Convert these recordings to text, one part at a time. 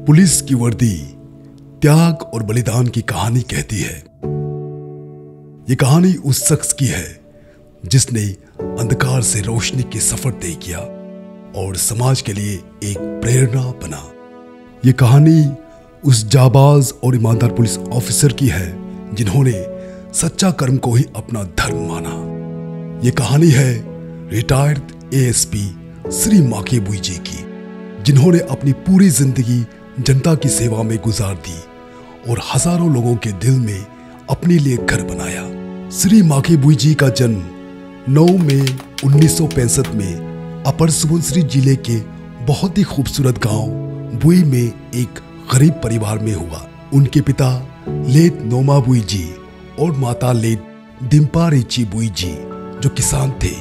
Police की वर्दी त्याग और बलिदान की कहानी कहती है। ये कहानी उस शख्स की है जिसने अंधकार से रोशनी की सफर तय किया और समाज के लिए एक प्रेरणा बना। ये कहानी उस जाबाज और ईमानदार पुलिस ऑफिसर की है जिन्होंने सच्चा कर्म को ही अपना धर्म माना। ये कहानी है रिटायर्ड एएसपी श्री माके बुई जी की, जिन्होंने अपनी पूरी जिंदगी जनता की सेवा में गुजार दी और हजारों लोगों के दिल में अपने लिए घर बनाया। श्री माके बुई जी का जन्म 9 मई 1965 में अपर सुबनसिरी जिले के बहुत ही खूबसूरत गांव बुई में एक गरीब परिवार में हुआ। उनके पिता लेट नोमा बुई जी और माता लेट दिम्पा रिची बुई जी जो किसान थे।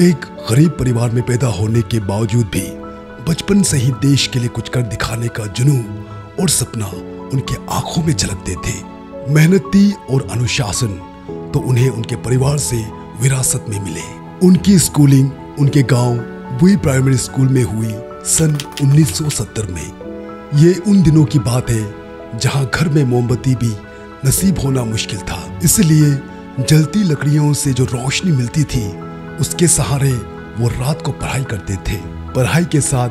एक गरीब परिवार में पैदा होने के बावजूद भी बचपन से ही देश के लिए कुछ कर दिखाने का जुनून और सपना उनके आंखों में झलकते थे। मेहनती और अनुशासन तो उन्हें उनके परिवार से विरासत में मिले। उनकी स्कूलिंग उनके गांव बुई प्राइमरी स्कूल में हुई सन 1970 में। ये उन दिनों की बात है जहां घर में मोमबत्ती भी नसीब होना मुश्किल था, इसलिए जलती लकड़ियों से जो रोशनी मिलती थी उसके सहारे वो रात को पढ़ाई करते थे। पढ़ाई के साथ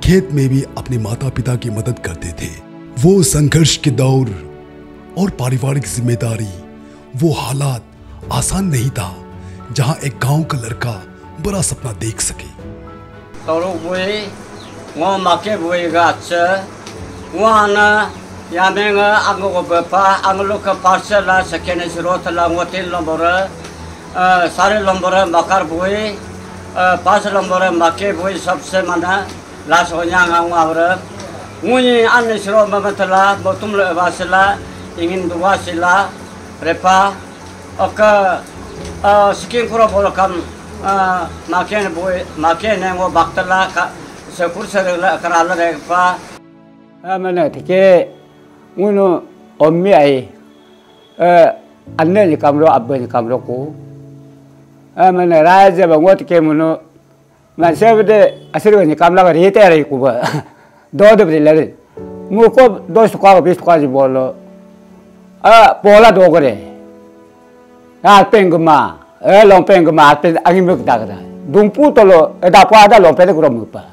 खेत में भी अपने माता पिता की मदद करते थे। वो संघर्ष के दौर और पारिवारिक जिम्मेदारी, वो हालात आसान नहीं था जहां एक गांव का लड़का बड़ा सपना देख सके। सारे लंबर मकर बुई 5 लंबर माके बुई सबसे मना लास होन्यांग आवर मुनी अन्य श्रो ममतला बोतुम वासला इंगिन दुवासिला रेपा ओका स्किन पुरो बोलकम माके बुई माके ने वो बक्तला सेकुर सरला कराला रेपा मैंने ठीक मुनो ओम्मी आई अन्य निकामरो अब्बे निकामरो को मैंने राय जब अंगोट के मुनो मैं सब दे असर को निकामला का रहते रही कुबा दो दे बदले मुको 2 का 20 का जी बोलो पोला दो करे पेंगमा लोंग पेंगमा पे आगे में दागरा दुंपू तो लो दापा दा लोंग पे तो ग्राम मुपा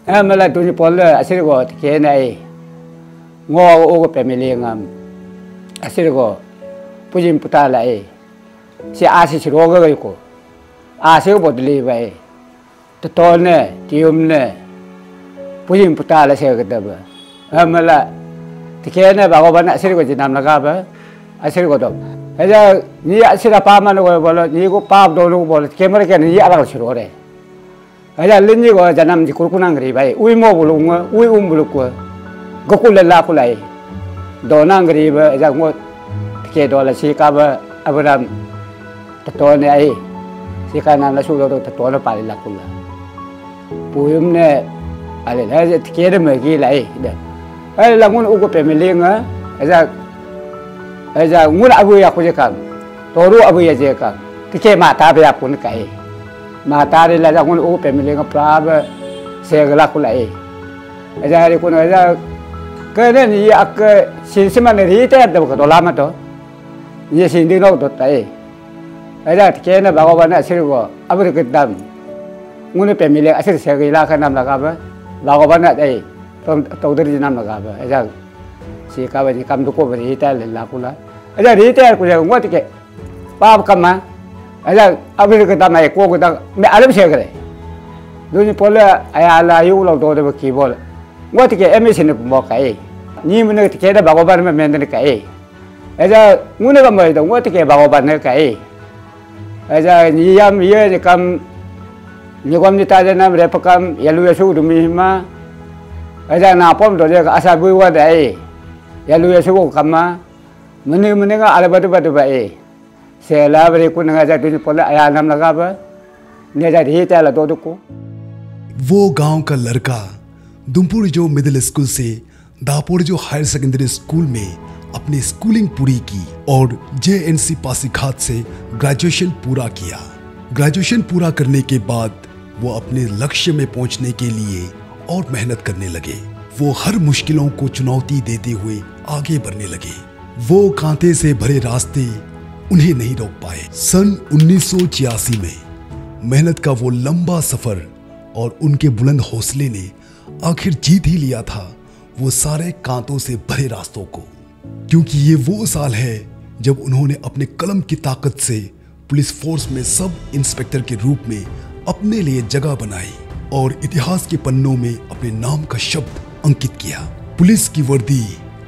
मैंने तुझे पोले असर को के नहीं ngो ओगो फैमिली ngam असर को पुजिम पुता लाए से आसे रोग गई को आसे को बदली भाई तो ने टीम ने पुजिम पुता ला से कदब हमला तिके ने भगवान असर को जिनाम लगा बा असर को तो ऐसा ये असर पामा ने बोलो ये को पाप दोनों बोलो कैमरा के नहीं अलग शुरू रे ऐसा लिंजी को जन्म जी कुरकुनांग री भाई उई मो बोलूंगा उई बोलू को गोकुल ला को लाई दोनांग री बा ऐसा को के दोला सी का बा अबराम तो ने आई सिका नाम ला सुलो तो ने पाली ला कुला पुयम ने अले ले के में की लाई दे ए लंगुन उको फैमिली nga ऐसा nguन अबु या को जे काम तोरु अबु या जे काम के माता बे आपन काई माता रे ला nguन उको फैमिली nga प्राब से गला कुला ए ऐसा रे को ऐसा के ने ये अक सिनमा ने री ते दब को दोला म तो ये सिंदी नो तो ताई ऐसा के ने भगवान असर को अब के दम मुने फैमिली असर से गइला का नाम लगा बा भगवान आई तो दर नाम लगा बा ऐसा सी का बजी काम को बरी ता ला कुला ऐसा री ते को ngo के पाप कमा ऐसा अब के दम आई को दा मैं अलम से करे दुनी पोले आया ला यू लो दो दे की बोल ngo के एमएस ने मो काई नी मुने के दा भगवान में मेंदन काई ऐसा मुने का मैं तो ngo के भगवान ने काई ऐसा नियम ये निकम निगम निता जन रेपकम यलु यसु दुमिमा ऐसा नापम तो जे आशा बुवा दे यलु यसु को कमा मने मने का आले बद बद बाए सेला बरे को नगा जा तुझे पोला आया नाम लगा बा ने जा री ता ला दो को। वो गांव का लड़का दुमपुरजो मिडिल स्कूल से दापोरजो हायर सेकेंडरी स्कूल में अपनी स्कूलिंग पूरी की और जेएनसी पासीघाट से ग्रेजुएशन पूरा किया। ग्रेजुएशन पूरा करने के बाद वो अपने लक्ष्य में पहुंचने के लिए और मेहनत करने लगे। वो हर मुश्किलों को चुनौती देते हुए आगे बढ़ने लगे। वो कांटे से भरे रास्ते उन्हें नहीं रोक पाए। सन 1986 में मेहनत का वो लंबा सफर और उनके बुलंद हौसले ने आखिर जीत ही लिया था वो सारे कांटों से भरे रास्तों को। क्योंकि ये वो साल है जब उन्होंने अपने कलम की ताकत से पुलिस फोर्स में सब इंस्पेक्टर के रूप में अपने लिए जगह बनाई और इतिहास के पन्नों में अपने नाम का शब्द अंकित किया। पुलिस की वर्दी,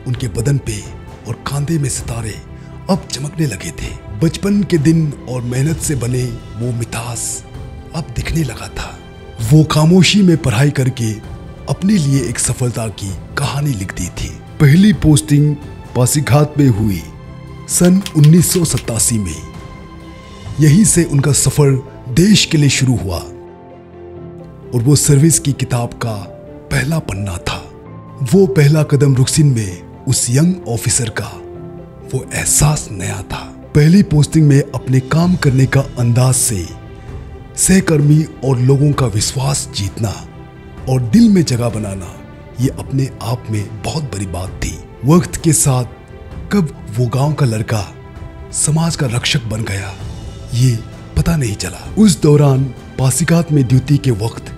उनके बदन पे और खांधे में सितारे अब चमकने लगे थे। बचपन के दिन और मेहनत से बने वो मिठास अब दिखने लगा था। वो खामोशी में पढ़ाई करके अपने लिए एक सफलता की कहानी लिखती थी। पहली पोस्टिंग पासीघाट में हुई सन 1987 में। यहीं से उनका सफर देश के लिए शुरू हुआ और वो सर्विस की किताब का पहला पन्ना था। वो पहला कदम रुकसिन में उस यंग ऑफिसर का वो एहसास नया था। पहली पोस्टिंग में अपने काम करने का अंदाज से सहकर्मी और लोगों का विश्वास जीतना और दिल में जगह बनाना, ये अपने आप में बहुत बड़ी बात थी। वक्त के साथ कब वो गांव का लड़का समाज का रक्षक बन गया, ये पता नहीं चला। उस दौरान पासीघाट में ड्यूटी के वक्त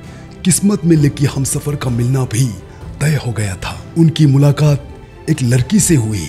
किस्मत में लिखी हमसफर का मिलना भी तय हो गया था। उनकी मुलाकात एक लड़की से हुई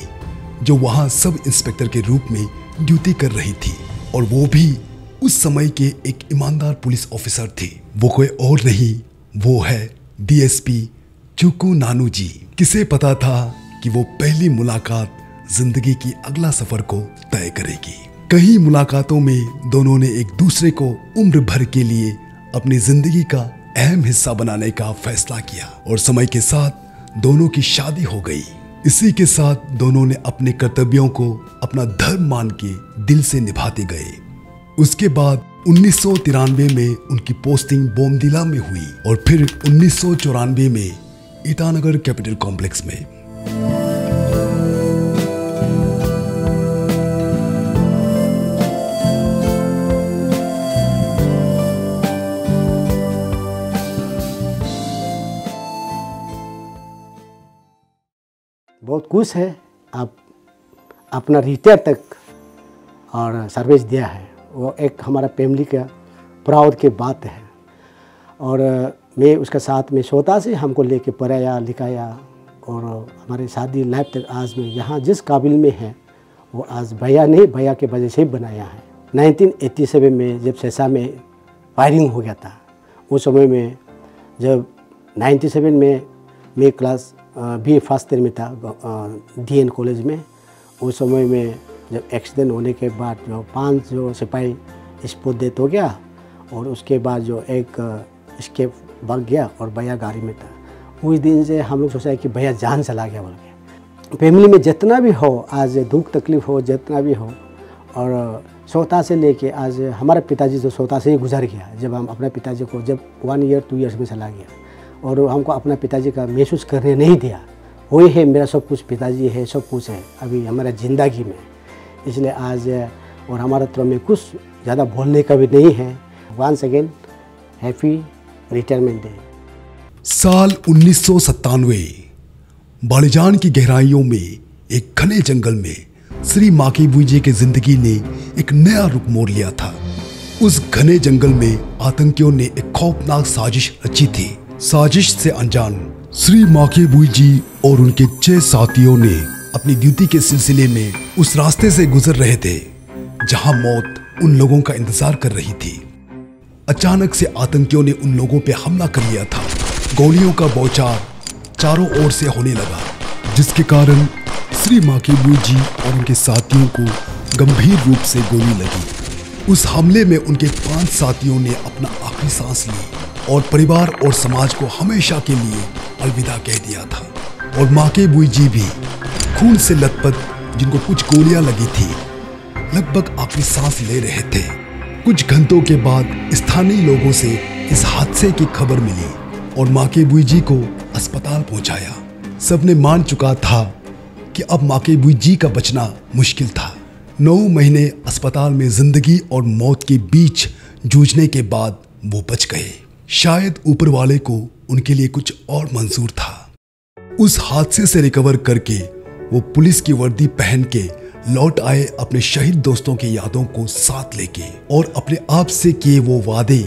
जो वहां सब इंस्पेक्टर के रूप में ड्यूटी कर रही थी और वो भी उस समय के एक ईमानदार पुलिस ऑफिसर थे। वो कोई और नहीं, वो है डीएसपी चुकू नानू जी। किसे पता था कि वो पहली मुलाकात जिंदगी की अगला सफर को तय करेगी। कई मुलाकातों में दोनों ने एक दूसरे को उम्र भर के लिए अपनी जिंदगी का अहम हिस्सा बनाने का फैसला किया और समय के साथ दोनों की शादी हो गई। इसी के साथ दोनों ने अपने कर्तव्यों को अपना धर्म मान के दिल से निभाते गए। उसके बाद 1993 में उनकी पोस्टिंग बोमदिला में हुई और फिर 1994 में ईटानगर कैपिटल कॉम्प्लेक्स में। बहुत खुश है आप अपना रिटायर तक और सर्विस दिया है। वो एक हमारा फैमिली का प्राउड की बात है। और मैं उसका साथ में छोटा से हमको लेके पढ़ाया लिखाया और हमारे शादी लाइफ तक आज में यहाँ जिस काबिल में है वो आज भैया नहीं, भैया के वजह से ही बनाया है। 1987 में जब सेसा में फायरिंग हो गया था, उस समय में जब 97 में मैं क्लास BA फर्स्ट ईयर में था DN कॉलेज में। उस समय में जब एक्सीडेंट होने के बाद जो 5 सिपाही स्पॉट डेथ हो गया और उसके बाद जो एक स्केप भाग गया और भैया गाड़ी में था। उस दिन से हम लोग सोचा कि भैया जान चला गया बोल के। फैमिली में जितना भी हो, आज दुख तकलीफ हो, जितना भी हो, और छोटा से लेके आज हमारा पिताजी जो छोटा से ही गुजर गया। जब हम अपने पिताजी को जब 1 ईयर 2 ईयर्स में चला गया और हमको अपना पिताजी का महसूस करने नहीं दिया। वही है मेरा सब कुछ, पिताजी है, सब कुछ है अभी हमारा ज़िंदगी में। इसलिए आज और हमारा तरफ में कुछ ज़्यादा बोलने का भी नहीं है। Once again happy retirement day. साल 1997 बालीजान की गहराइयों में एक घने जंगल में श्री माकेबुई जी की जिंदगी ने एक नया रुख मोड़ लिया था। उस घने जंगल में आतंकियों ने एक खौफनाक साजिश रची थी। साजिश से अनजान श्री माकेबुई जी और उनके 6 साथियों ने अपनी ड्यूटी के सिलसिले में उस रास्ते से गुजर रहे थे जहां मौत उन लोगों का इंतजार कर रही थी। अचानक से आतंकियों ने उन लोगों पर हमला कर लिया था। गोलियों का बौछार चारों ओर से होने लगा, जिसके कारण श्री माकेबुई जी और उनके साथियों को गंभीर रूप से गोली लगी। उस हमले में उनके 5 साथियों ने अपना आखिरी सांस ली और परिवार और समाज को हमेशा के लिए अलविदा कह दिया था। और माकेबुई जी भी खून से लथपथ, जिनको कुछ गोलियां लगी थी, लगभग आखिरी सांस ले रहे थे। कुछ घंटों के बाद स्थानीय लोगों से इस हादसे की खबर मिली और माकेबुई जी को अस्पताल पहुंचाया। सबने मान चुका था कि अब माकेबुई जी का बचना मुश्किल था। 9 महीने अस्पताल में जिंदगी और मौत के बीच जूझने के बाद वो बच गए। शायद ऊपर वाले को उनके लिए कुछ और मंजूर था। उस हादसे से रिकवर करके वो पुलिस की वर्दी पहन के लौट आए अपने शहीद दोस्तों की यादों को साथ लेके, और अपने आप से किए वो वादे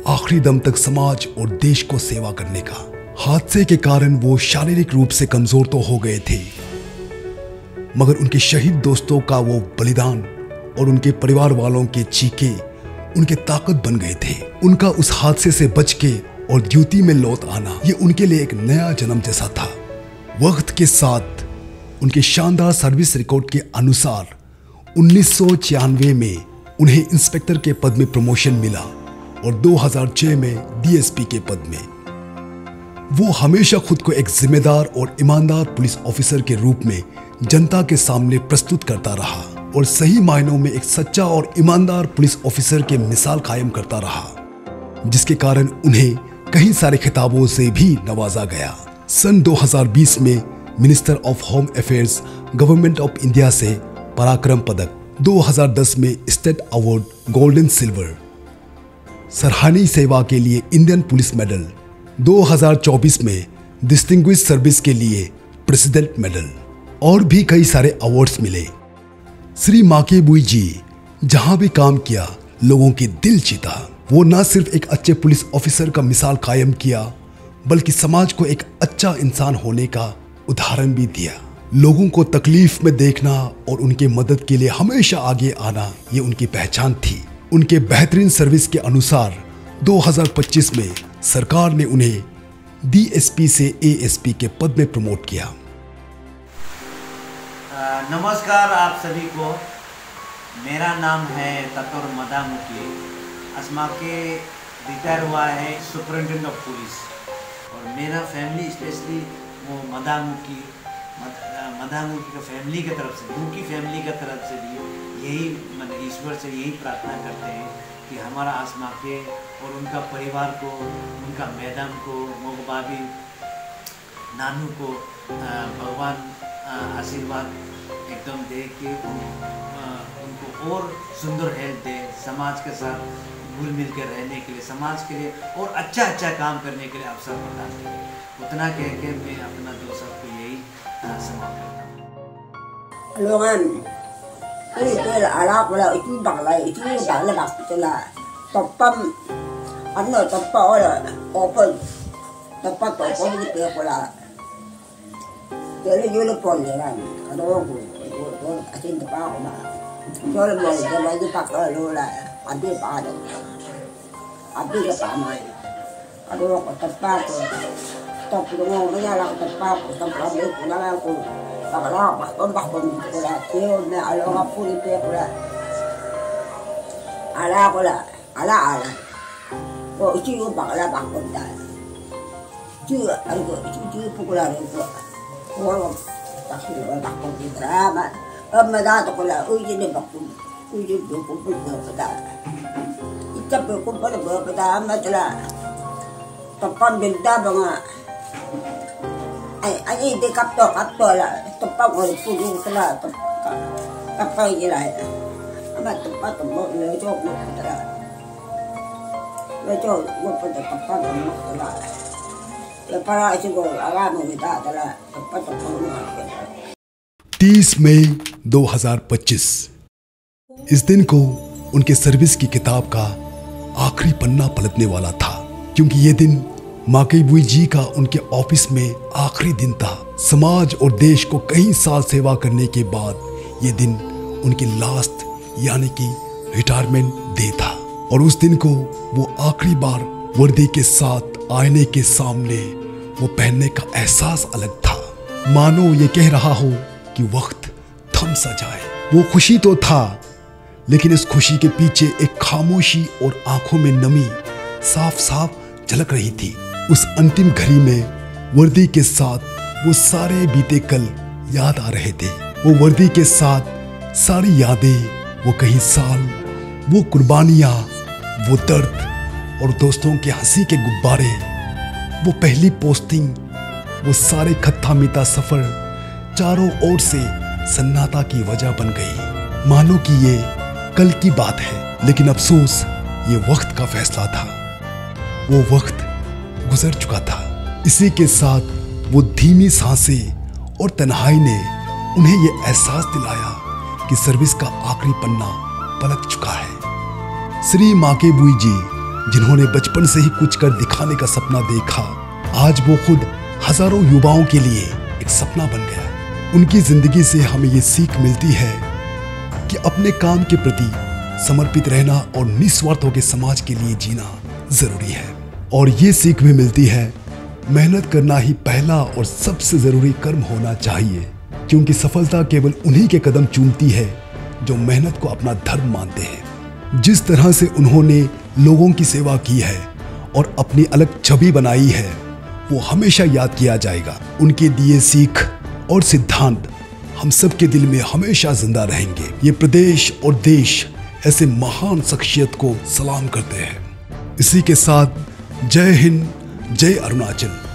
आखिरी दम तक समाज और देश को सेवा करने का। हादसे के कारण वो शारीरिक रूप से कमजोर तो हो गए थे, मगर उनके शहीद दोस्तों का वो बलिदान और उनके परिवार वालों के चीखे उनके ताकत बन गए थे। उनका उस हादसे से बच के और ड्यूटी में लौट आना ये उनके लिए एक नया जन्म जैसा था। वक्त के साथ उनके शानदार सर्विस रिकॉर्ड के अनुसार 1996 में उन्हें इंस्पेक्टर के पद में प्रमोशन मिला और 2006 में डीएसपी के पद में। वो हमेशा खुद को एक जिम्मेदार और ईमानदार पुलिस ऑफिसर के रूप में जनता के सामने प्रस्तुत करता रहा और सही मायनों में एक सच्चा और ईमानदार पुलिस ऑफिसर के मिसाल कायम करता रहा, जिसके कारण उन्हें कई सारे खिताबों से भी नवाजा गया। सन 2020 में minister of home affairs government of India से पराक्रम पदक, 2010 में स्टेट अवार्ड गोल्डन सिल्वर, सराहनीय सेवा के लिए इंडियन पुलिस मेडल, 2024 में डिस्टिंग्विश सर्विस के लिए प्रेसिडेंट मेडल और भी कई सारे अवार्ड्स मिले। श्री माकेबुई जी जहां भी काम किया लोगों के दिल जीता। वो न सिर्फ एक अच्छे पुलिस ऑफिसर का मिसाल कायम किया, बल्कि समाज को एक अच्छा इंसान होने का उदाहरण भी दिया। लोगों को तकलीफ में देखना और उनके मदद के लिए हमेशा आगे आना ये उनकी पहचान थी। उनके बेहतरीन सर्विस के अनुसार 2025 में सरकार ने उन्हें डीएसपी से एएसपी के पद में प्रमोट किया। नमस्कार आप सभी को। मेरा नाम है ततुर मदामुकी। असमा के रिटायर हुआ है सुपरिटेंडेंट ऑफ पुलिस, और मेरा फैमिली स्पेशली वो मदामुकी का फैमिली की तरफ से, मुकी फैमिली की तरफ से भी यही मतलब ईश्वर से यही प्रार्थना करते हैं कि हमारा आसमा के और उनका परिवार को, उनका मैडम को, मोगबाबी नानू को भगवान आशीर्वाद एकदम दे के उनको और सुंदर हेल्थ दे, समाज के साथ घुल मिल कर रहने के लिए, समाज के लिए और अच्छा काम करने के लिए अवसर प्रदान करें। उतना कह के मैं अपना दो शब्द को यही समाप्त करता हूँ। Luangan, ini tu anak pula itu bangla tu lah, topam, anu topam lah, open, topam itu pula, jadi jual pun jalan, ada orang asin topam lah, jual boleh jual itu pakai lu lah, ada pada, ada ke pamai, ada orang topam tu. Top dulu punya lang tempat top lagi punya lang aku tak lah bahkan pula kau ni alam apa ni pula ala oh itu bahkan bahkan dah itu aku pukul aku orang tak sih bahkan di drama dah tu pula ini bahkan dah itu berkumpul dah macam topan benda bangga. Ay di kapto lah, topang orang punya kena kapal je lah. Amat tempat tempat lecok muka lah, lecok muka kapal muka lah. Lepas itu ko alam kita lah tempat muka. 30 मई 2025 इस दिन को उनके service की किताब का आखिरी पन्ना पलटने वाला था, क्योंकि ये दिन माकेबुई जी का उनके ऑफिस में आखिरी दिन था। समाज और देश को कई साल सेवा करने के बाद ये दिन उनकी लास्ट यानी कि रिटायरमेंट डे था, और उस दिन को वो आखिरी बार वर्दी के साथ आईने के सामने वो पहनने का एहसास अलग था, मानो ये कह रहा हो कि वक्त थम सा जाए। वो खुशी तो था, लेकिन इस खुशी के पीछे एक खामोशी और आंखों में नमी साफ साफ झलक रही थी। उस अंतिम घड़ी में वर्दी के साथ वो सारे बीते कल याद आ रहे थे। वो वर्दी के साथ सारी यादें, वो कई साल, वो कुर्बानियाँ, वो दर्द और दोस्तों के हंसी के गुब्बारे, वो पहली पोस्टिंग, वो सारे खत्ता मीता सफ़र चारों ओर से सन्नाटा की वजह बन गई। मानो कि ये कल की बात है, लेकिन अफसोस ये वक्त का फैसला था। वो वक्त गुजर चुका था। इसी के साथ वो धीमी सांसें और तन्हाई ने उन्हें ये एहसास दिलाया कि सर्विस का आखिरी पन्ना पलट चुका है। श्री माकेबुई जी, जिन्होंने बचपन से ही कुछ कर दिखाने का सपना देखा, आज वो खुद हजारों युवाओं के लिए एक सपना बन गया। उनकी जिंदगी से हमें ये सीख मिलती है कि अपने काम के प्रति समर्पित रहना और निस्वार्थ होकर समाज के लिए जीना जरूरी है। और ये सीख भी मिलती है, मेहनत करना ही पहला और सबसे जरूरी कर्म होना चाहिए, क्योंकि सफलता केवल उन्हीं के कदम चूमती है जो मेहनत को अपना धर्म मानते हैं। जिस तरह से उन्होंने लोगों की सेवा की है और अपनी अलग छवि बनाई है, वो हमेशा याद किया जाएगा। उनके दिए सीख और सिद्धांत हम सबके दिल में हमेशा जिंदा रहेंगे। ये प्रदेश और देश ऐसे महान शख्सियत को सलाम करते हैं। इसी के साथ जय हिंद, जय अरुणाचल।